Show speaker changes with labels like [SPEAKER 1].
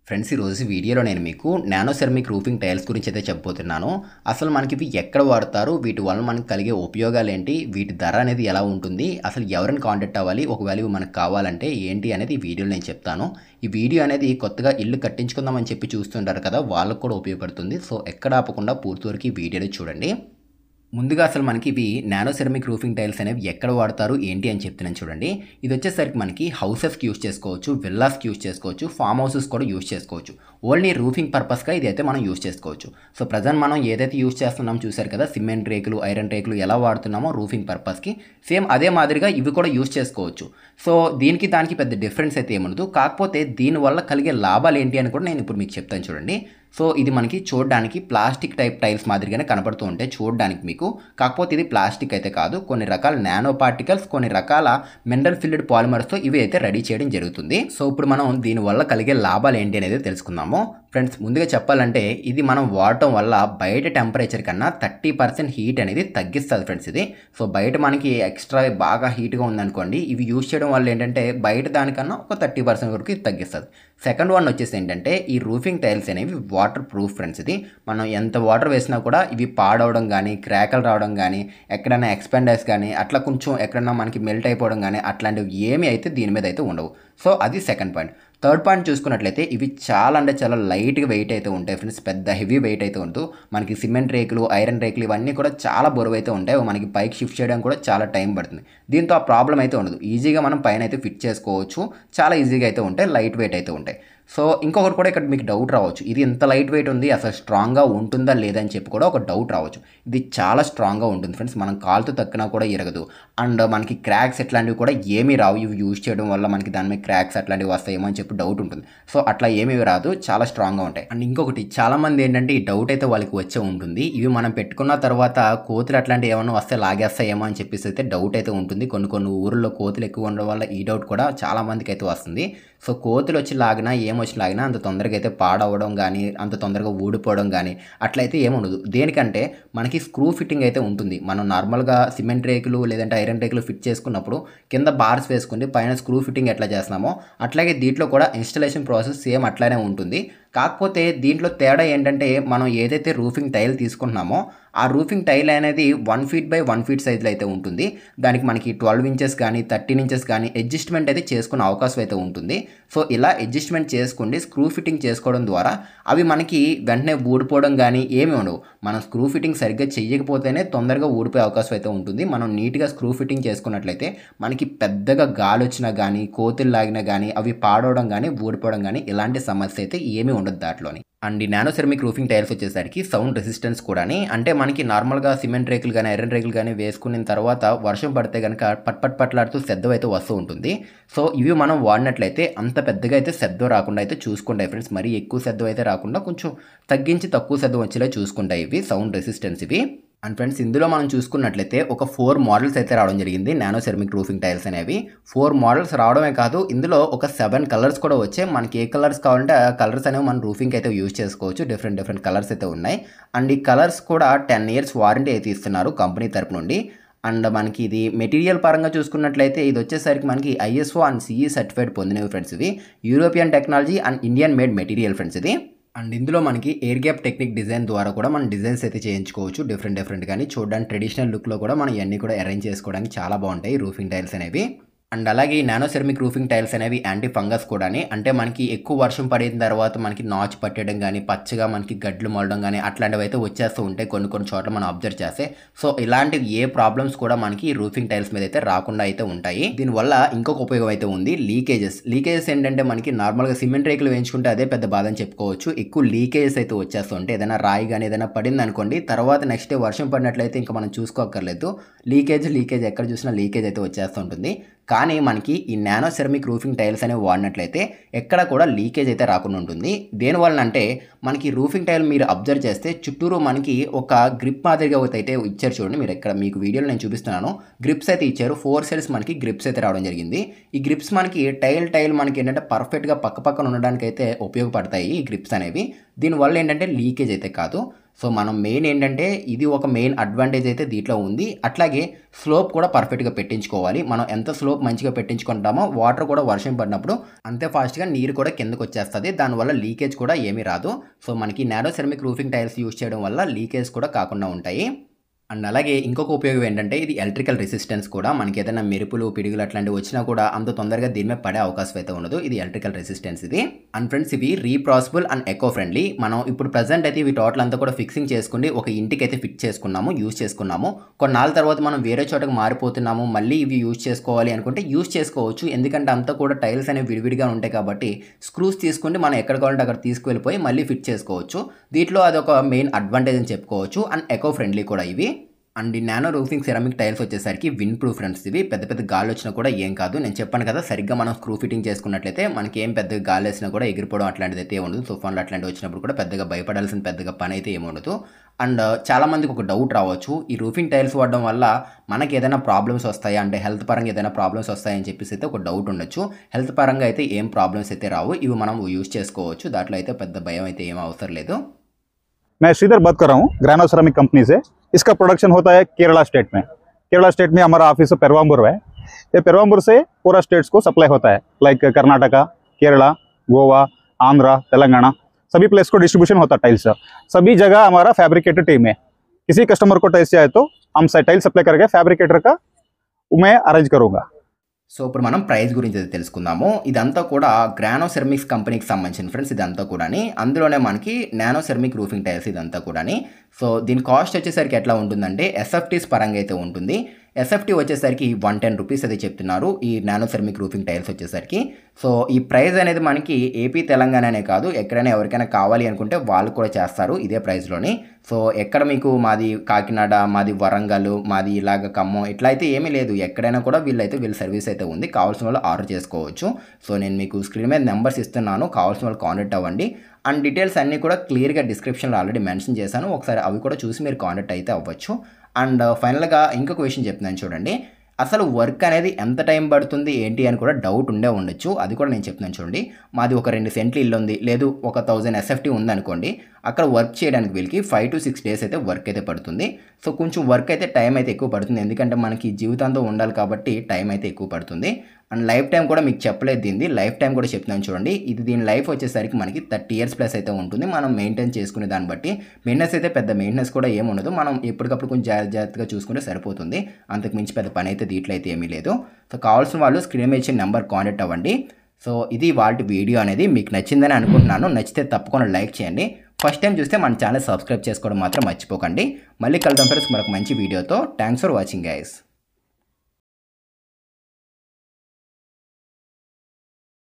[SPEAKER 1] Friends ఈరోజు వీడియోలో నేను మీకు నానో సెరమిక్ రూఫింగ్ టైల్స్ గురించి అయితే చెప్పబోతున్నాను. అసలు మనకి ఇవి ఎక్కడ వాడతారు, వీటి వల్ల మనకు కలిగే ఉపయోగాలు ఏంటి, వీటి ధర అనేది ఎలా ఉంటుంది, అసలు ఎవరిని కాంటాక్ట్ అవ్వాలి, ఒకవేళ ఇవి మనకు కావాలంటే ఏంటి అనేది ఈ వీడియోలో నేను చెప్తాను. ఈ వీడియో అనేది కొత్తగా ఇల్లు కట్టించుకుందామని చెప్పి చూస్తుంటారు కదా, వాళ్ళకు కూడా ఉపయోగపడుతుంది. సో ఎక్కడ ఆపకుండా పూర్తి వరకు ఈ వీడియోని చూడండి. ముందుగా అసలు మనకి ఇవి నానో సెరమిక్ రూఫింగ్ టైల్స్ అనేవి ఎక్కడ వాడతారు ఏంటి అని చెప్తున్నాను చూడండి. ఇది వచ్చేసరికి మనకి హౌసెస్కి యూస్ చేసుకోవచ్చు, విల్లాస్కి యూస్ చేసుకోవచ్చు, ఫామ్ హౌసెస్ కూడా యూస్ చేసుకోవచ్చు. ఓన్లీ రూఫింగ్ పర్పస్గా ఇది అయితే మనం యూస్ చేసుకోవచ్చు. సో ప్రజెంట్ మనం ఏదైతే యూస్ చేస్తున్నామో చూసారు కదా, సిమెంట్ రేకులు, ఐరన్ రేకులు ఎలా వాడుతున్నామో రూఫింగ్ పర్పస్కి, సేమ్ అదే మాదిరిగా ఇవి కూడా యూస్ చేసుకోవచ్చు. సో దీనికి దానికి పెద్ద డిఫరెన్స్ అయితే ఏముండదు. కాకపోతే దీనివల్ల కలిగే లాభాలు ఏంటి అని కూడా నేను ఇప్పుడు మీకు చెప్తాను చూడండి. సో ఇది మనకి చూడడానికి ప్లాస్టిక్ టైప్ టైల్స్ మాదిరిగానే కనపడుతూ ఉంటాయి చూడడానికి మీకు. కాకపోతే ఇది ప్లాస్టిక్ అయితే కాదు, కొన్ని రకాల నానో పార్టికల్స్, కొన్ని రకాల మినరల్ ఫిల్డ్ పాలిమర్స్తో ఇవి అయితే రెడీ చేయడం జరుగుతుంది. సో ఇప్పుడు మనం దీనివల్ల కలిగే లాభాలు ఏంటి అనేది తెలుసుకుందాము. ఫ్రెండ్స్ ముందుగా చెప్పాలంటే ఇది మనం వాడటం వల్ల బయట టెంపరేచర్ కన్నా 30% హీట్ అనేది తగ్గిస్తుంది ఫ్రెండ్స్ ఇది. సో బయట మనకి ఎక్స్ట్రా బాగా హీట్గా ఉందనుకోండి, ఇవి యూజ్ చేయడం వల్ల ఏంటంటే బయట దానికన్నా ఒక 30% వరకు ఇది తగ్గిస్తుంది. సెకండ్ వన్ వచ్చేసి ఏంటంటే ఈ రూఫింగ్ టైల్స్ అనేవి వాటర్ ప్రూఫ్ ఫ్రెండ్స్. ఇది మనం ఎంత వాటర్ వేసినా కూడా ఇవి పాడవడం కానీ, క్రాకలు రావడం కానీ, ఎక్కడైనా ఎక్స్పెండర్స్ కానీ, అట్లా కొంచెం ఎక్కడైనా మనకి మెల్ట్ అయిపోవడం కానీ అట్లాంటివి ఏమీ అయితే దీని మీద అయితే ఉండవు. సో అది సెకండ్ పాయింట్. థర్డ్ పాయింట్ చూసుకున్నట్లయితే ఇవి చాలా అంటే చాలా లైట్గా వెయిట్ అయితే ఉంటాయి ఫ్రెండ్స్, పెద్ద హెవీ వెయిట్ అయితే ఉండదు. మనకి సిమెంట్ రేకులు, ఐరన్ రేకులు ఇవన్నీ కూడా చాలా బరువు అయితే ఉంటాయి, మనకి పైకి షిఫ్ట్ చేయడానికి కూడా చాలా టైం పడుతుంది. దీంతో ఆ ప్రాబ్లం అయితే ఉండదు, ఈజీగా మనం పైన అయితే ఫిట్ చేసుకోవచ్చు, చాలా ఈజీగా అయితే ఉంటాయి, లైట్ వెయిట్ అయితే ఉంటాయి. సో ఇంకొకటి కూడా ఇక్కడ మీకు డౌట్ రావచ్చు, ఇది ఇంత లైట్ వెయిట్ ఉంది అసలు స్ట్రాంగ్గా ఉంటుందా లేదా అని చెప్పి కూడా ఒక డౌట్ రావచ్చు. ఇది చాలా స్ట్రాంగ్గా ఉంటుంది ఫ్రెండ్స్, మనం కాలుతో తక్కినా కూడా ఇరగదు. అండ్ మనకి క్రాక్స్ ఎట్లాంటివి కూడా ఏమీ రావు. ఇవి యూజ్ చేయడం వల్ల మనకి దాని మీద క్రాక్స్ అట్లాంటివి వస్తాయేమో అని చెప్పి డౌట్ ఉంటుంది. సో అట్లా ఏమీ రాదు, చాలా స్ట్రాంగ్గా ఉంటాయి. అండ్ ఇంకొకటి చాలామంది ఏంటంటే ఈ డౌట్ అయితే వాళ్ళకి వచ్చే ఉంటుంది, ఇవి మనం పెట్టుకున్న తర్వాత కోతులు అట్లాంటివి ఏమైనా వస్తే లాగేస్తాయేమో అని చెప్పేసి అయితే డౌట్ అయితే ఉంటుంది. కొన్ని ఊర్లో కోతులు ఎక్కువ ఉండడం వల్ల ఈ డౌట్ కూడా చాలామందికి అయితే వస్తుంది. సో కోతులు వచ్చి లాగినా ఏమొచ్చి లాగినా అంత తొందరగా అయితే పాడవడం కానీ, అంత తొందరగా ఊడిపోవడం కానీ అట్లయితే ఏముండదు. దేనికంటే మనకి స్క్రూ ఫిట్టింగ్ అయితే ఉంటుంది. మనం నార్మల్గా సిమెంట్ రేకులు లేదంటే ఐరన్ రేకులు ఫిట్ చేసుకున్నప్పుడు కింద బార్స్ వేసుకుని పైన స్క్రూ ఫిట్టింగ్ ఎట్లా చేస్తున్నామో అట్లాగే దీంట్లో కూడా ఇన్స్టలేషన్ ప్రాసెస్ సేమ్ అట్లానే ఉంటుంది. కాకపోతే దీంట్లో తేడా ఏంటంటే మనం ఏదైతే రూఫింగ్ టైల్ తీసుకుంటున్నామో ఆ రూఫింగ్ టైల్ అనేది 1 ఫీట్ బై 1 ఫీట్ సైజులో అయితే ఉంటుంది. దానికి మనకి 12 ఇంచెస్ కానీ 13 ఇంచెస్ కానీ అడ్జస్ట్మెంట్ అయితే చేసుకునే అవకాశం అయితే ఉంటుంది. సో ఇలా అడ్జస్ట్మెంట్ చేసుకుండి స్క్రూ ఫిట్టింగ్ చేసుకోవడం ద్వారా అవి మనకి వెంటనే ఊడిపోవడం కానీ ఏమీ ఉండవు. మనం స్క్రూ ఫిట్టింగ్ సరిగ్గా చేయకపోతేనే తొందరగా ఊడిపోయే అవకాశం అయితే ఉంటుంది. మనం నీట్గా స్క్రూ ఫిట్టింగ్ చేసుకున్నట్లయితే మనకి పెద్దగా గాలి వచ్చినా కానీ, కోతులు లాగినా కానీ, అవి పాడవడం కానీ, ఊడిపోవడం కానీ ఇలాంటి సమస్య అయితే ఏమీ ఉండదు దాంట్లోని. అండ్ ఈ నానో సెరమిక్ రూఫింగ్ టైల్స్ వచ్చేసరికి సౌండ్ రెసిస్టెన్స్ కూడాని, అంటే మనకి నార్మల్గా సిమెంట్ రేకులు కానీ, ఐరన్ రేకులు కానీ వేసుకున్న తర్వాత వర్షం పడితే కనుక పట్లాడుతూ శబ్దం అయితే వస్తూ ఉంటుంది. సో ఇవి మనం వాడినట్లయితే అంత పెద్దగా అయితే శబ్దం రాకుండా అయితే చూసుకుంటాయి ఫ్రెండ్స్. మరీ ఎక్కువ శబ్దం అయితే రాకుండా కొంచెం తగ్గించి తక్కువ శబ్దం వచ్చేలా చూసుకుంటాయి ఇవి సౌండ్ రెసిస్టెన్స్ ఇవి. అండ్ ఫ్రెండ్స్ ఇందులో మనం చూసుకున్నట్లయితే ఒక 4 మోడల్స్ అయితే రావడం జరిగింది నానో సెరమిక్ రూఫింగ్ టైల్స్ అనేవి. 4 మోడల్స్ రావడమే కాదు, ఇందులో ఒక 7 కలర్స్ కూడా వచ్చాయి. మనకి ఏ కలర్స్ కావాలంటే ఆ కలర్స్ అనేవి మన రూఫింగ్ అయితే యూజ్ చేసుకోవచ్చు. డిఫరెంట్ కలర్స్ అయితే ఉన్నాయి. అండ్ ఈ కలర్స్ కూడా 10 ఇయర్స్ వారంటీ అయితే ఇస్తున్నారు కంపెనీ తరపు నుండి. అండ్ మనకి ఇది మెటీరియల్ పరంగా చూసుకున్నట్లయితే ఇది వచ్చేసరికి మనకి ISO అండ్ CE సర్టిఫైడ్ పొందినవి ఫ్రెండ్స్. ఇవి European technology and Indian made material friends ఇది. అండ్ ఇందులో మనకి ఎయిర్ గ్యాప్ టెక్నిక్ డిజైన్ ద్వారా కూడా మనం డిజైన్స్ అయితే చేయించుకోవచ్చు. డిఫరెంట్ కానీ చూడడానికి ట్రెడిషనల్ లుక్లో కూడా మనం ఇవన్నీ కూడా అరేంజ్ చేసుకోవడానికి చాలా బాగుంటాయి రూఫింగ్ టైల్స్ అనేవి. అండ్ అలాగే ఈ నానో సెరమిక్ రూఫింగ్ టైల్స్ అనేవి యాంటీ ఫంగస్ కూడాని, అంటే మనకి ఎక్కువ వర్షం పడిన తర్వాత మనకి నాచు పట్టడం కానీ, పచ్చగా మనకి గడ్లు మొలడం కానీ అట్లాంటివి అయితే వచ్చేస్తూ ఉంటాయి కొన్ని చోట్ల మనం అబ్జర్వ్ చేస్తే. సో ఇలాంటివి ఏ ప్రాబ్లమ్స్ కూడా మనకి ఈ రూఫింగ్ టైల్స్ మీద అయితే రాకుండా అయితే ఉంటాయి. దీనివల్ల ఇంకొక ఉపయోగం అయితే ఉంది, లీకేజెస్ ఏంటంటే మనకి నార్మల్గా సిమెంట్ రేకులు వేయించుకుంటే అదే పెద్ద బాధ అని చెప్పుకోవచ్చు. ఎక్కువ లీకేజెస్ అయితే వచ్చేస్తూ ఉంటాయి. ఏదైనా రాయి కానీ ఏదైనా పడింది అనుకోండి, తర్వాత నెక్స్ట్ డే వర్షం పడినట్లయితే ఇంకా మనం చూసుకోక్కర్లేదు, లీకేజ్ ఎక్కడ చూసినా లీకేజ్ అయితే వచ్చేస్తూ ఉంటుంది. కానీ మనకి ఈ నానో సెరమిక్ రూఫింగ్ టైల్స్ అనేవి వాడినట్లయితే ఎక్కడ కూడా లీకేజ్ అయితే రాకుండా ఉంటుంది. దేనివల్ల అంటే మనకి రూఫింగ్ టైల్ మీరు అబ్జర్వ్ చేస్తే చుట్టూరు మనకి ఒక గ్రిప్ మాదిరిగా అయితే ఇచ్చారు చూడండి. మీరు ఇక్కడ మీకు వీడియోలో నేను చూపిస్తున్నాను, గ్రిప్స్ అయితే ఇచ్చారు. 4 సైడ్స్ మనకి గ్రిప్స్ అయితే రావడం జరిగింది. ఈ గ్రిప్స్ మనకి టైల్ మనకి ఏంటంటే పర్ఫెక్ట్గా పక్కన ఉండడానికి అయితే ఉపయోగపడతాయి ఈ గ్రిప్స్ అనేవి. దీనివల్ల ఏంటంటే లీకేజ్ అయితే కాదు. సో మనం మెయిన్ ఏంటంటే ఇది ఒక మెయిన్ అడ్వాంటేజ్ అయితే దీంట్లో ఉంది. అట్లాగే స్లోప్ కూడా పర్ఫెక్ట్గా పెట్టించుకోవాలి. మనం ఎంత స్లోప్ మంచిగా పెట్టించుకుంటామో వాటర్ కూడా వర్షం పడినప్పుడు అంతే ఫాస్ట్గా నీరు కూడా కిందకు వచ్చేస్తుంది. దానివల్ల లీకేజ్ కూడా ఏమీ రాదు. సో మనకి nano ceramic roofing tiles use చేయడం వల్ల లీకేజ్ కూడా కాకుండా ఉంటాయి. అండ్ అలాగే ఇంకొక ఉపయోగం ఏంటంటే ఇది ఎలక్ట్రికల్ రెసిస్టెన్స్ కూడా. మనకి ఏదైనా మెరుపులు పిడుగులు అట్లాంటివి వచ్చినా కూడా అంత తొందరగా దీని మీద పడే అవకాశం అయితే ఉండదు. ఇది ఎలక్ట్రికల్ రెసిస్టెన్స్ ఇది. అండ్ ఫ్రెండ్స్ ఇవి రీప్రాసబుల్ అండ్ ఎకో ఫ్రెండ్లీ. మనం ఇప్పుడు ప్రజెంట్ అయితే ఇవి టోటల్ అంతా కూడా ఫిక్సింగ్ చేసుకుని ఒక ఇంటికి అయితే ఫిక్స్ చేసుకున్నాము, యూజ్ చేసుకున్నాము. కొన్నాళ్ళ తర్వాత మనం వేరే చోటకి మారిపోతున్నాము, మళ్ళీ ఇవి యూజ్ చేసుకోవాలి అనుకుంటే యూజ్ చేసుకోవచ్చు. ఎందుకంటే అంతా కూడా టైల్స్ అనేవి విడివిడిగా ఉంటాయి కాబట్టి స్క్రూస్ తీసుకుంటే మనం ఎక్కడ కావాలంటే అక్కడ తీసుకువెళ్ళిపోయి మళ్ళీ ఫిట్ చేసుకోవచ్చు. దీంట్లో అదొక మెయిన్ అడ్వాంటేజ్ అని చెప్పుకోవచ్చు. అండ్ ఎకో ఫ్రెండ్లీ కూడా ఇవి. అండ్ ఈ నానో రూఫింగ్ సెరామిక్ టైల్స్ వచ్చేసరికి విన్ ప్రూఫ్ ఫ్రెండ్స్. ఇవి పెద్ద పెద్ద గాలి వచ్చినా కూడా ఏం కాదు. నేను చెప్పాను కదా, సరిగ్గా మనం స్క్రూ ఫిట్టింగ్ చేసుకున్నట్లయితే మనకి ఏం పెద్దగా గాలి వేసినా కూడా ఎగిరిపోవడం అట్లాంటిది అయితే ఉండదు. తుఫాన్లు అట్లాంటివి వచ్చినప్పుడు కూడా పెద్దగా భయపడాల్సిన పెద్దగా పని అయితే ఏముండదు. అండ్ చాలామందికి ఒక డౌట్ రావచ్చు, ఈ రూఫింగ్ టైల్స్ వాడడం వల్ల మనకి ఏదైనా ప్రాబ్లమ్స్ వస్తాయా అంటే హెల్త్ పరంగా ఏదైనా ప్రాబ్లమ్స్ వస్తాయని చెప్పేసి అయితే ఒక డౌట్ ఉండొచ్చు. హెల్త్ పరంగా అయితే ఏం ప్రాబ్లమ్స్ అయితే రావు. ఇవి మనం యూజ్ చేసుకోవచ్చు. దాంట్లో అయితే పెద్ద భయం అయితే ఏం అవసరం లేదు.
[SPEAKER 2] मैं श्रीधर बात कर रहा हूँ ग्रैनो सेरामिक कंपनी से। इसका प्रोडक्शन होता है केरला स्टेट में। केरला स्टेट में हमारा ऑफिस पेरवाम्बूर है। ये पेरवाम्बूर से पूरा स्टेट्स को सप्लाई होता है, लाइक कर्नाटका, केरला, गोवा, आंध्रा, तेलंगाना, सभी प्लेस को डिस्ट्रीब्यूशन होता है टाइल्स। सभी जगह हमारा फैब्रिकेटर टीम है। किसी कस्टमर को टाइल्स चाहिए तो हम टाइल सप्लाई करके फैब्रिकेटर का मैं अरेंज करूँगा।
[SPEAKER 1] సో ఇప్పుడు మనం ప్రైస్ గురించి అయితే తెలుసుకుందాము. ఇదంతా కూడా గ్రానో సెరమిక్స్ కంపెనీకి సంబంధించిన ఫ్రెండ్స్. ఇదంతా కూడాని అందులోనే మనకి నానో సెరమిక్ రూఫింగ్ టైల్స్ ఇదంతా కూడాని. సో దీని కాస్ట్ వచ్చేసరికి ఎట్లా ఉంటుందంటే ఎస్ఎఫ్టీస్ పరంగా అయితే ఉంటుంది. ఎస్ఎఫ్టీ వచ్చేసరికి 110 రూపీస్ అయితే చెప్తున్నారు ఈ నానో సెరమిక్ రూఫింగ్ టైల్స్ వచ్చేసరికి. సో ఈ ప్రైస్ అనేది మనకి ఏపీ తెలంగాణనే కాదు, ఎక్కడైనా ఎవరికైనా కావాలి అనుకుంటే వాళ్ళు కూడా చేస్తారు ఇదే ప్రైస్లోని. సో ఎక్కడ మీకు మాది కాకినాడ, మాది వరంగల్, మాది ఇలాగ ఖమ్మం ఇట్లా అయితే ఏమీ లేదు. ఎక్కడైనా కూడా వీళ్ళ సర్వీస్ అయితే ఉంది. కావాల్సిన వాళ్ళు ఆర్డర్ చేసుకోవచ్చు. సో నేను మీకు స్క్రీన్ మీద నెంబర్స్ ఇస్తున్నాను, కావాల్సిన వాళ్ళు కాంటాక్ట్ అవ్వండి. అండ్ డీటెయిల్స్ అన్నీ కూడా క్లియర్గా డిస్క్రిప్షన్లో ఆల్రెడీ మెన్షన్ చేశాను. ఒకసారి అవి కూడా చూసి మీరు కాంటాక్ట్ అయితే అవ్వచ్చు. అండ్ ఫైనల్గా ఇంకొక విషయం చెప్తున్నాను చూడండి. అసలు వర్క్ అనేది ఎంత టైం పడుతుంది ఏంటి అని కూడా డౌట్ ఉండొచ్చు. అది కూడా నేను చెప్తున్నాను చూడండి. మాది ఒక 2 సెంట్లు ఇల్లు ఉంది, లేదు ఒక 1000 ఎస్ఎఫ్టీ ఉందనుకోండి. అక్కడ వర్క్ చేయడానికి వీళ్ళకి 5 to 6 డేస్ అయితే వర్క్ అయితే పడుతుంది. సో కొంచెం వర్క్ అయితే టైం అయితే ఎక్కువ పడుతుంది. ఎందుకంటే మనకి జీవితాంతం ఉండాలి కాబట్టి టైం అయితే ఎక్కువ పడుతుంది. అండ్ లైఫ్ టైం కూడా మీకు చెప్పలేదు దీన్ని, లైఫ్ టైం కూడా చెప్తున్నాను చూడండి. దీని లైఫ్ వచ్చేసరికి మనకి 30 years ప్లస్ అయితే ఉంటుంది. మనం మెయింటైన్ చేసుకునే దాన్ని బట్టి మెయింటెనెన్స్ అయితే పెద్ద మెయింటెనెన్స్ కూడా ఏమి ఉండదు. మనం ఎప్పటికప్పుడు కొంచెం జాగ్రత్తగా చూసుకుంటే సరిపోతుంది. అంతకు మించి పెద్ద పని అయితే దీంట్లో అయితే ఏమీ లేదు. సో కావాల్సిన వాళ్ళు స్క్రీన్ మీద ఇచ్చిన నెంబర్ కాంటాక్ట్ అవ్వండి. సో ఇది వాళ్ళ వీడియో అనేది మీకు నచ్చిందని అనుకుంటున్నాను. నచ్చితే తప్పకుండా లైక్ చేయండి. ఫస్ట్ టైం చూస్తే మన ఛానల్ సబ్స్క్రైబ్ చేసుకోవడం మాత్రం మర్చిపోకండి. మళ్ళీ కలుద్దాం ఫ్రెండ్స్ మరొక మంచి వీడియోతో. Thanks for watching guys.